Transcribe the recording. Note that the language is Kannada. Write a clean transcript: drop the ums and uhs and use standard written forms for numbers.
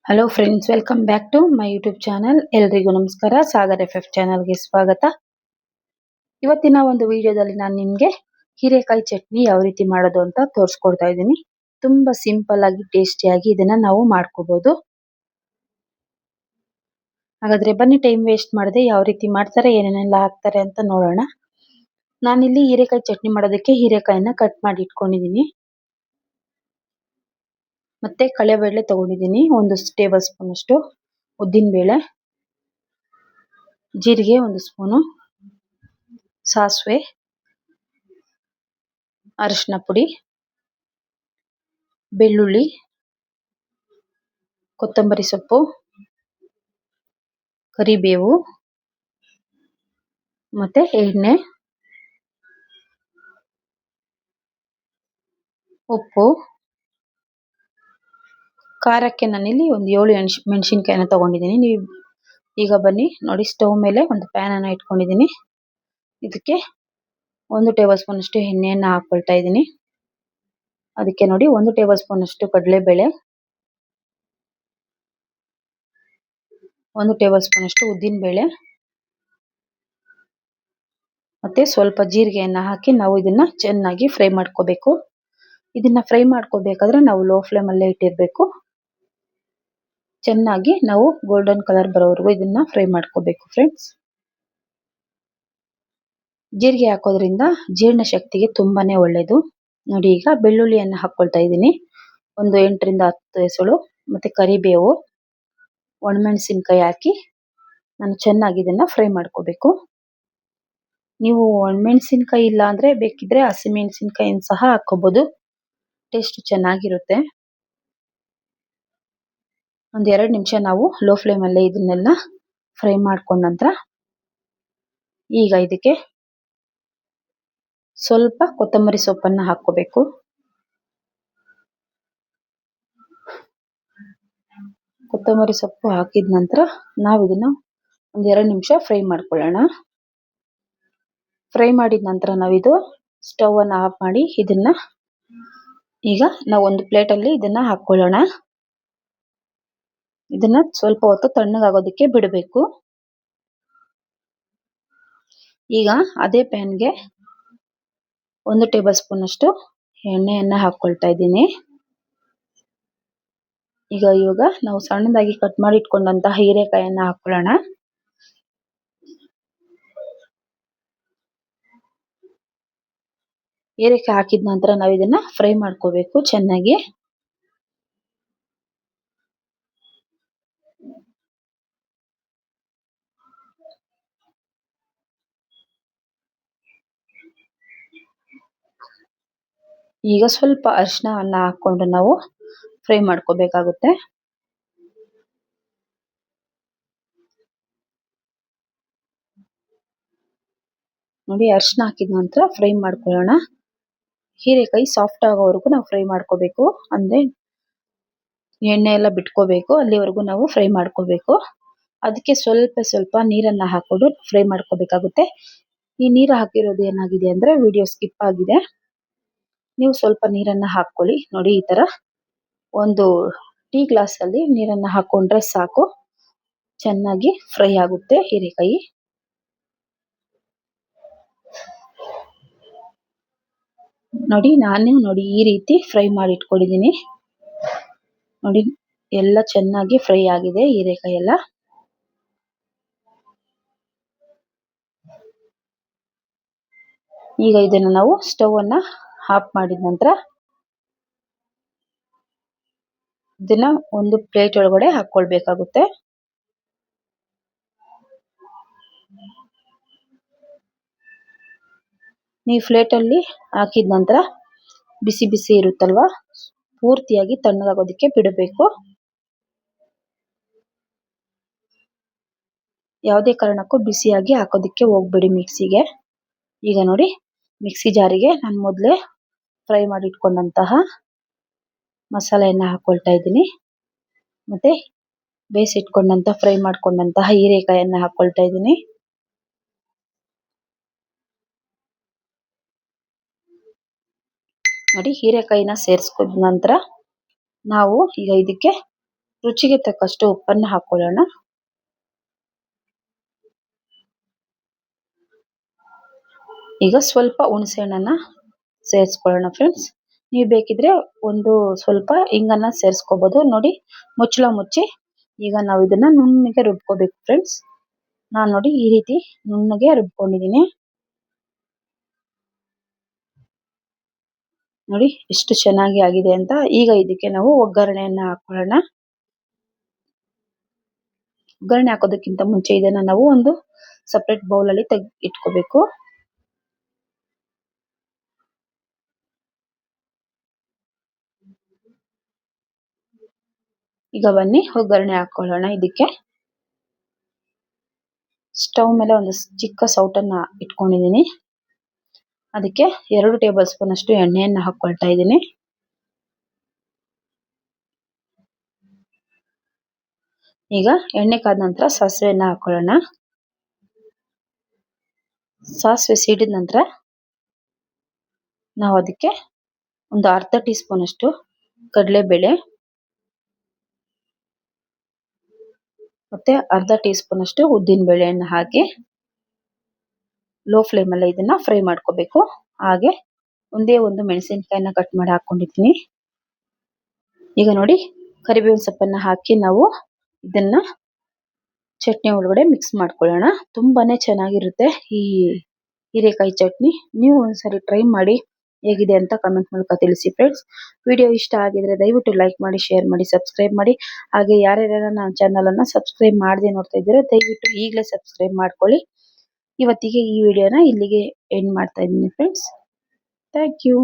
Hello friends, welcome back to my YouTube channel. ಎಲ್ರಿಗೂ ನಮಸ್ಕಾರ. ಸಾಗರ್ FF ಚಾನಲ್ಗೆ ಸ್ವಾಗತ. ಇವತ್ತಿನ ಒಂದು ವಿಡಿಯೋದಲ್ಲಿ ನಾನು ನಿಮಗೆ ಹೀರೆಕಾಯಿ ಚಟ್ನಿ ಯಾವ ರೀತಿ ಮಾಡೋದು ಅಂತ ತೋರಿಸ್ಕೊಡ್ತಾ ಇದ್ದೀನಿ. ತುಂಬಾ ಸಿಂಪಲ್ ಆಗಿ ಟೇಸ್ಟಿಯಾಗಿ ಇದನ್ನ ನಾವು ಮಾಡ್ಕೋಬಹುದು. ಹಾಗಾದ್ರೆ ಬನ್ನಿ, ಟೈಮ್ ವೇಸ್ಟ್ ಮಾಡದೆ ಯಾವ ರೀತಿ ಮಾಡ್ತಾರೆ, ಏನೇನೆಲ್ಲ ಹಾಕ್ತಾರೆ ಅಂತ ನೋಡೋಣ. ನಾನಿಲ್ಲಿ ಹೀರೆಕಾಯಿ ಚಟ್ನಿ ಮಾಡೋದಕ್ಕೆ ಹೀರೆಕಾಯಿನ ಕಟ್ ಮಾಡಿ ಇಟ್ಕೊಂಡಿದ್ದೀನಿ. ಮತ್ತೆ ಕಡಲೆಬೇಳೆ ತಗೊಂಡಿದ್ದೀನಿ, 1 ಟೇಬಲ್ ಸ್ಪೂನ್ ಅಷ್ಟು, ಉದ್ದಿನ ಬೇಳೆ, ಜೀರಿಗೆ 1 ಸ್ಪೂನು, ಸಾಸಿವೆ, ಅರಿಶಿನ ಪುಡಿ, ಬೆಳ್ಳುಳ್ಳಿ, ಕೊತ್ತಂಬರಿ ಸೊಪ್ಪು, ಕರಿಬೇವು, ಮತ್ತೆ ಎಣ್ಣೆ, ಉಪ್ಪು, ಖಾರಕ್ಕೆ ನಾನಿಲ್ಲಿ ಒಂದು 7 ಮೆಣಸಿನಕಾಯಿನ ತಗೊಂಡಿದ್ದೀನಿ. ನೀವು ಈಗ ಬನ್ನಿ ನೋಡಿ, ಸ್ಟವ್ ಮೇಲೆ ಒಂದು ಪ್ಯಾನ್ ಅನ್ನ ಇಟ್ಕೊಂಡಿದ್ದೀನಿ. ಇದಕ್ಕೆ 1 ಟೇಬಲ್ ಸ್ಪೂನ್ ಅಷ್ಟು ಎಣ್ಣೆಯನ್ನು ಹಾಕೊಳ್ತಾ ಇದ್ದೀನಿ. ಅದಕ್ಕೆ ನೋಡಿ 1 ಟೇಬಲ್ ಸ್ಪೂನ್ ಅಷ್ಟು ಕಡಲೆಬೇಳೆ, 1 ಟೇಬಲ್ ಸ್ಪೂನ್ ಅಷ್ಟು ಉದ್ದಿನ ಬೇಳೆ, ಮತ್ತೆ ಸ್ವಲ್ಪ ಜೀರಿಗೆಯನ್ನು ಹಾಕಿ ನಾವು ಇದನ್ನ ಚೆನ್ನಾಗಿ ಫ್ರೈ ಮಾಡ್ಕೋಬೇಕು. ಇದನ್ನ ಫ್ರೈ ಮಾಡ್ಕೋಬೇಕಾದ್ರೆ ನಾವು ಲೋ ಫ್ಲೇಮ್ ಅಲ್ಲೇ ಇಟ್ಟಿರಬೇಕು. ಚೆನ್ನಾಗಿ ನಾವು ಗೋಲ್ಡನ್ ಕಲರ್ ಬರೋವರೆಗೂ ಇದನ್ನ ಫ್ರೈ ಮಾಡ್ಕೋಬೇಕು ಫ್ರೆಂಡ್ಸ್. ಜೀರಿಗೆ ಹಾಕೋದ್ರಿಂದ ಜೀರ್ಣಶಕ್ತಿಗೆ ತುಂಬಾನೇ ಒಳ್ಳೆಯದು. ನೋಡಿ, ಈಗ ಬೆಳ್ಳುಳ್ಳಿಯನ್ನು ಹಾಕೊಳ್ತಾ ಇದ್ದೀನಿ, ಒಂದು 8 ರಿಂದ 10 ಎಸಳು, ಮತ್ತೆ ಕರಿಬೇವು, ಒಣಮೆಣಸಿನಕಾಯಿ ಹಾಕಿ ನಾನು ಚೆನ್ನಾಗಿ ಇದನ್ನ ಫ್ರೈ ಮಾಡ್ಕೋಬೇಕು. ನೀವು ಒಣಮೆಣಸಿನಕಾಯಿ ಇಲ್ಲ ಅಂದ್ರೆ ಬೇಕಿದ್ರೆ ಹಸಿಮೆಣಸಿನಕಾಯಿನ ಸಹ ಹಾಕೋಬಹುದು, ಟೇಸ್ಟ್ ಚೆನ್ನಾಗಿರುತ್ತೆ. ಒಂದು 2 ನಿಮಿಷ ನಾವು ಲೋ ಫ್ಲೇಮ್ ಅಲ್ಲೇ ಇದನ್ನೆಲ್ಲ ಫ್ರೈ ಮಾಡ್ಕೊಂಡ ನಂತರ ಈಗ ಇದಕ್ಕೆ ಸ್ವಲ್ಪ ಕೊತ್ತಂಬರಿ ಸೊಪ್ಪನ್ನು ಹಾಕೋಬೇಕು. ಕೊತ್ತಂಬರಿ ಸೊಪ್ಪು ಹಾಕಿದ ನಂತರ ನಾವು ಇದನ್ನ ಒಂದು 2 ನಿಮಿಷ ಫ್ರೈ ಮಾಡ್ಕೊಳ್ಳೋಣ. ಫ್ರೈ ಮಾಡಿದ ನಂತರ ನಾವಿದು ಸ್ಟವ್ ಅನ್ನು ಆಫ್ ಮಾಡಿ ಇದನ್ನ ಈಗ ನಾವು ಒಂದು ಪ್ಲೇಟಲ್ಲಿ ಇದನ್ನ ಹಾಕೊಳ್ಳೋಣ. ಇದನ್ನ ಸ್ವಲ್ಪ ಹೊತ್ತು ತಣ್ಣಗಾಗೋದಕ್ಕೆ ಬಿಡಬೇಕು. ಈಗ ಅದೇ ಪ್ಯಾನ್ಗೆ 1 ಟೇಬಲ್ ಸ್ಪೂನ್ ಅಷ್ಟು ಎಣ್ಣೆಯನ್ನ ಹಾಕೊಳ್ತಾ ಇದ್ದೀನಿ. ಇವಾಗ ನಾವು ಸಣ್ಣದಾಗಿ ಕಟ್ ಮಾಡಿ ಇಟ್ಕೊಂಡಂತಹ ಹೀರೆಕಾಯಿಯನ್ನ ಹಾಕೊಳ್ಳೋಣ. ಹೀರೆಕಾಯಿ ಹಾಕಿದ ನಂತರ ನಾವು ಇದನ್ನ ಫ್ರೈ ಮಾಡ್ಕೋಬೇಕು ಚೆನ್ನಾಗಿ. ಈಗ ಸ್ವಲ್ಪ ಅರಿಶಿನವನ್ನ ಹಾಕೊಂಡು ನಾವು ಫ್ರೈ ಮಾಡ್ಕೋಬೇಕಾಗುತ್ತೆ. ನೋಡಿ, ಅರಿಶಿನ ಹಾಕಿದ ನಂತರ ಫ್ರೈ ಮಾಡ್ಕೊಳ್ಳೋಣ. ಹೀರೆಕಾಯಿ ಸಾಫ್ಟ್ ಆಗೋವರೆಗೂ ನಾವು ಫ್ರೈ ಮಾಡ್ಕೋಬೇಕು, ಅಂದ್ರೆ ಎಣ್ಣೆ ಎಲ್ಲ ಬಿಟ್ಕೋಬೇಕು, ಅಲ್ಲಿವರೆಗೂ ನಾವು ಫ್ರೈ ಮಾಡ್ಕೋಬೇಕು. ಅದಕ್ಕೆ ಸ್ವಲ್ಪ ನೀರನ್ನ ಹಾಕೊಂಡು ಫ್ರೈ ಮಾಡ್ಕೋಬೇಕಾಗುತ್ತೆ. ಈ ನೀರು ಹಾಕಿರೋದು ಏನಾಗಿದೆ ಅಂದ್ರೆ ವಿಡಿಯೋ ಸ್ಕಿಪ್ ಆಗಿದೆ, ನೀವು ಸ್ವಲ್ಪ ನೀರನ್ನ ಹಾಕೊಳ್ಳಿ. ನೋಡಿ, ಈ ತರ ಒಂದು ಟೀ ಗ್ಲಾಸ್ ಅಲ್ಲಿ ನೀರನ್ನ ಹಾಕೊಂಡ್ರೆ ಸಾಕು, ಚೆನ್ನಾಗಿ ಫ್ರೈ ಆಗುತ್ತೆ ಹೀರೆಕಾಯಿ. ನೋಡಿ ಈ ರೀತಿ ಫ್ರೈ ಮಾಡಿ ಇಟ್ಕೊಂಡಿದ್ದೀನಿ. ನೋಡಿ, ಎಲ್ಲ ಚೆನ್ನಾಗಿ ಫ್ರೈ ಆಗಿದೆ ಹೀರೆಕಾಯಿ ಎಲ್ಲ. ಈಗ ಇದನ್ನ ನಾವು ಸ್ಟವ್ ಅನ್ನ ಆಫ್ ಮಾಡಿದ ನಂತರ ಇದನ್ನ ಒಂದು ಪ್ಲೇಟ್ ಒಳಗಡೆ ಹಾಕೊಳ್ಬೇಕಾಗುತ್ತೆ. ನೀವು ಪ್ಲೇಟ್ ಅಲ್ಲಿ ಹಾಕಿದ ನಂತರ ಬಿಸಿ ಬಿಸಿ ಇರುತ್ತಲ್ವಾ, ಪೂರ್ತಿಯಾಗಿ ತಣ್ಣಗಾಗೋದಕ್ಕೆ ಬಿಡಬೇಕು. ಯಾವುದೇ ಕಾರಣಕ್ಕೂ ಬಿಸಿಯಾಗಿ ಹಾಕೋದಕ್ಕೆ ಹೋಗ್ಬೇಡಿ ಮಿಕ್ಸಿಗೆ. ಈಗ ನೋಡಿ, ಮಿಕ್ಸಿ ಜಾರಿಗೆ ನಾನು ಮೊದಲೇ ಫ್ರೈ ಮಾಡಿ ಇಟ್ಕೊಂಡಂತಹ ಮಸಾಲೆಯನ್ನ ಹಾಕೊಳ್ತಾ ಇದ್ದೀನಿ. ಮತ್ತೆ ಬೇಯಿಸಿಟ್ಕೊಂಡಂತ ಫ್ರೈ ಮಾಡ್ಕೊಂಡಂತಹ ಹೀರೆಕಾಯಿಯನ್ನ ಹಾಕೊಳ್ತಾ ಇದ್ದೀನಿ. ನೋಡಿ, ಹೀರೆಕಾಯಿನ ಸೇರಿಸ್ಕೊಂಡ ನಂತರ ನಾವು ಈಗ ಇದಕ್ಕೆ ರುಚಿಗೆ ತಕ್ಕಷ್ಟು ಉಪ್ಪನ್ನು ಹಾಕೊಳ್ಳೋಣ. ಈಗ ಸ್ವಲ್ಪ ಹುಣಸೆ ಹಣ್ಣನ್ನ ಸೇರಿಸ್ಕೊಳ್ಳೋಣ ಫ್ರೆಂಡ್ಸ್. ನೀವು ಬೇಕಿದ್ರೆ ಒಂದು ಸ್ವಲ್ಪ ಹಿಂಗನ್ನ ಸೇರಿಸ್ಕೋಬಹುದು. ನೋಡಿ, ಮುಚ್ಚಳ ಮುಚ್ಚಿ ಈಗ ನಾವು ಇದನ್ನ ನುಣ್ಣಗೆ ರುಬ್ಕೋಬೇಕು ಫ್ರೆಂಡ್ಸ್. ನಾನು ನೋಡಿ ಈ ರೀತಿ ನುಣ್ಣಗೆ ರುಬ್ಕೊಂಡಿದ್ದೀನಿ. ನೋಡಿ ಎಷ್ಟು ಚೆನ್ನಾಗಿ ಆಗಿದೆ ಅಂತ. ಈಗ ಇದಕ್ಕೆ ನಾವು ಒಗ್ಗರಣೆಯನ್ನ ಹಾಕೊಳ್ಳೋಣ. ಒಗ್ಗರಣೆ ಹಾಕೋದಕ್ಕಿಂತ ಮುಂಚೆ ಇದನ್ನ ನಾವು ಒಂದು ಸಪರೇಟ್ ಬೌಲ್ ಅಲ್ಲಿ ಇಟ್ಕೋಬೇಕು. ಈಗ ಬನ್ನಿ ಒಗ್ಗರಣೆ ಹಾಕೊಳ್ಳೋಣ. ಇದಕ್ಕೆ ಸ್ಟವ್ ಮೇಲೆ ಒಂದು ಚಿಕ್ಕ ಸೌಟನ್ನ ಇಟ್ಕೊಂಡಿದ್ದೀನಿ. ಅದಕ್ಕೆ 2 ಟೇಬಲ್ ಸ್ಪೂನ್ ಅಷ್ಟು ಎಣ್ಣೆಯನ್ನು ಹಾಕೊಳ್ತಾ ಇದ್ದೀನಿ. ಈಗ ಎಣ್ಣೆ ಕಾದ ನಂತರ ಸಾಸಿವೆಯನ್ನ ಹಾಕೊಳ್ಳೋಣ. ಸಾಸಿವೆ ಸಿಡಿದ ನಂತರ ನಾವು ಅದಕ್ಕೆ ಒಂದು ಅರ್ಧ ಟೀ ಸ್ಪೂನ್ ಅಷ್ಟು ಕಡಲೆಬೇಳೆ ಮತ್ತೆ ಅರ್ಧ ಟೀ ಸ್ಪೂನ್ ಅಷ್ಟು ಉದ್ದಿನ ಬೇಳೆಯನ್ನು ಹಾಕಿ ಲೋ ಫ್ಲೇಮ್ ಅಲ್ಲಿ ಇದನ್ನ ಫ್ರೈ ಮಾಡ್ಕೋಬೇಕು. ಹಾಗೆ ಒಂದೇ ಒಂದು ಮೆಣಸಿನಕಾಯಿನ ಕಟ್ ಮಾಡಿ ಹಾಕೊಂಡಿದ್ದೀನಿ. ಈಗ ನೋಡಿ, ಕರಿಬೇವಿನ ಸೊಪ್ಪನ್ನ ಹಾಕಿ ನಾವು ಇದನ್ನ ಚಟ್ನಿ ಒಳಗಡೆ ಮಿಕ್ಸ್ ಮಾಡ್ಕೊಳ್ಳೋಣ. ತುಂಬಾನೇ ಚೆನ್ನಾಗಿರುತ್ತೆ ಈ ಹೀರೆಕಾಯಿ ಚಟ್ನಿ. ನೀವು ಒಂದ್ಸರಿ ಟ್ರೈ ಮಾಡಿ ಹೇಗಿದೆ ಅಂತ ಕಮೆಂಟ್ ಮೂಲಕ ತಿಳಿಸಿ ಫ್ರೆಂಡ್ಸ್. ವಿಡಿಯೋ ಇಷ್ಟ ಆಗಿದ್ರೆ ದಯವಿಟ್ಟು ಲೈಕ್ ಮಾಡಿ, ಶೇರ್ ಮಾಡಿ, ಸಬ್ಸ್ಕ್ರೈಬ್ ಮಾಡಿ. ಹಾಗೆ ಯಾರ್ಯಾರೆಲ್ಲ ನನ್ನ ಚಾನಲ್ ಅನ್ನ ಸಬ್ಸ್ಕ್ರೈಬ್ ಮಾಡದೆ ನೋಡ್ತಾ ಇದ್ದೀರೋ ದಯವಿಟ್ಟು ಈಗಲೇ ಸಬ್ಸ್ಕ್ರೈಬ್ ಮಾಡ್ಕೊಳ್ಳಿ. ಇವತ್ತಿಗೆ ಈ ವಿಡಿಯೋನ ಇಲ್ಲಿಗೆ ಎಂಡ್ ಮಾಡ್ತಾ ಇದ್ದೀನಿ ಫ್ರೆಂಡ್ಸ್. Thank you.